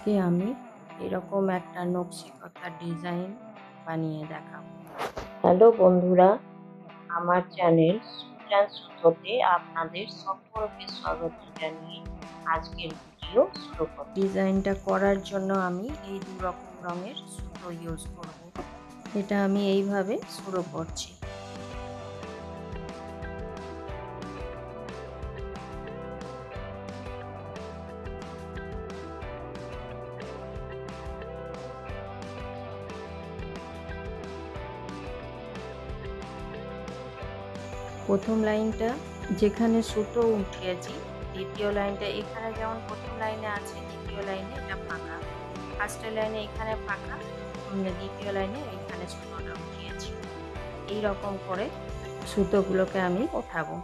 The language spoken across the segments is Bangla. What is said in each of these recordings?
আজকে আমি এরকম একটা নকশিকাঁথা ডিজাইন বানিয়ে দেখাবো। হ্যালো বন্ধুরা, আমার চ্যানেল সুচ&Sutoতে আপনাদের সকলকে স্বাগত জানিয়ে আজকের ভিডিও শুরু করছি। ডিজাইনটা করার জন্য আমি এই দু রকম রঙের সুতো ইউজ করব। এটা আমি এইভাবে শুরু করছি। প্রথম লাইনটা যেখানে সুতো উঠিয়েছি, দ্বিতীয় লাইনটা এখানে যেমন প্রথম লাইনে আছে, দ্বিতীয় লাইনে এটা ফাঁকা, ফার্স্ট লাইনে এখানে ফাঁকা, দ্বিতীয় লাইনে এইখানে সুতোটা উঠিয়েছি। এই রকম করে সুতোগুলোকে আমি ওঠাবো।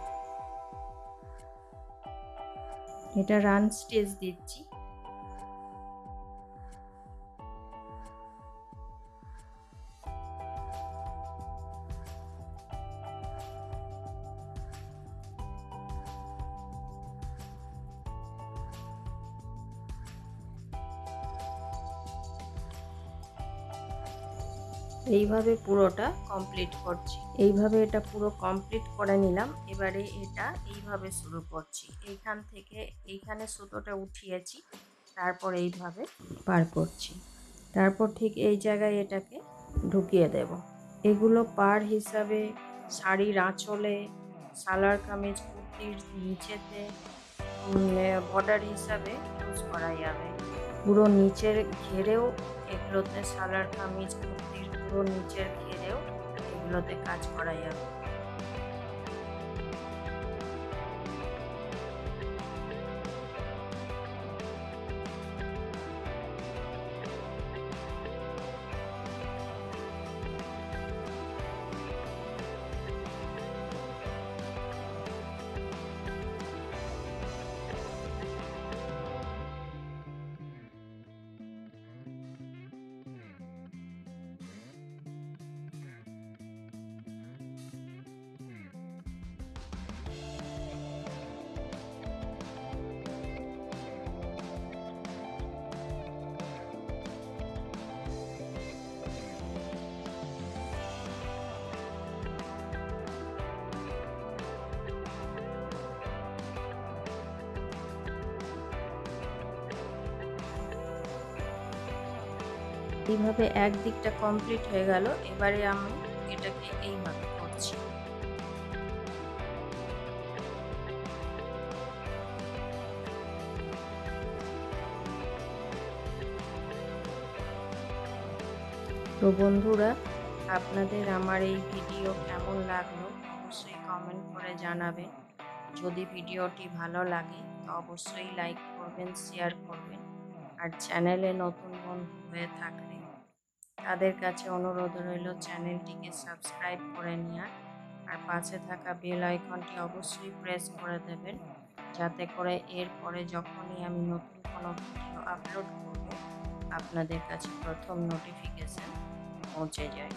এটা রান স্টিচ দিচ্ছি। এইভাবে পুরোটা কমপ্লিট করছি। এইভাবে এটা পুরো কমপ্লিট করে নিলাম। এবারে এটা এইভাবে শুরু করছি। এইখান থেকে এইখানে সুতোটা উঠিয়েছি, তারপর এইভাবে পার করছি। তারপর ঠিক এই জায়গায় এটাকে ঢুকিয়ে দেব। এগুলো পার হিসাবে শাড়ির আঁচলে, সালোয়ার কামিজ, কুর্তির নিচেতে বর্ডার হিসাবে ইউজ করা যাবে। পুরো নিচের ঘেরেও এগুলোতে সালোয়ার কামিজ, কুর্তির পুরো নিচের ঘেরেও এগুলোতে কাজ করা যাবে। এইভাবে এক দিকটা কমপ্লিট হয়ে গেল। এবারে আমি এটাকে এইভাবে করছি। তো বন্ধুরা, আপনাদের আমার এই ভিডিও কেমন লাগলো অবশ্যই কমেন্ট করে জানাবেন। যদি ভিডিওটি ভালো লাগে তো অবশ্যই লাইক করবেন, শেয়ার করবেন। আর চ্যানেলে নতুন বন্ধু হয়ে থাকলে তাদের কাছে অনুরোধ রইল চ্যানেলটিকে সাবস্ক্রাইব করে নেওয়ার। আর পাশে থাকা বেল আইকনটি অবশ্যই প্রেস করে দেবেন, যাতে করে এরপরে যখনই আমি নতুন কোনো ভিডিও আপলোড করব আপনাদের কাছে প্রথম নোটিফিকেশন পৌঁছে যায়।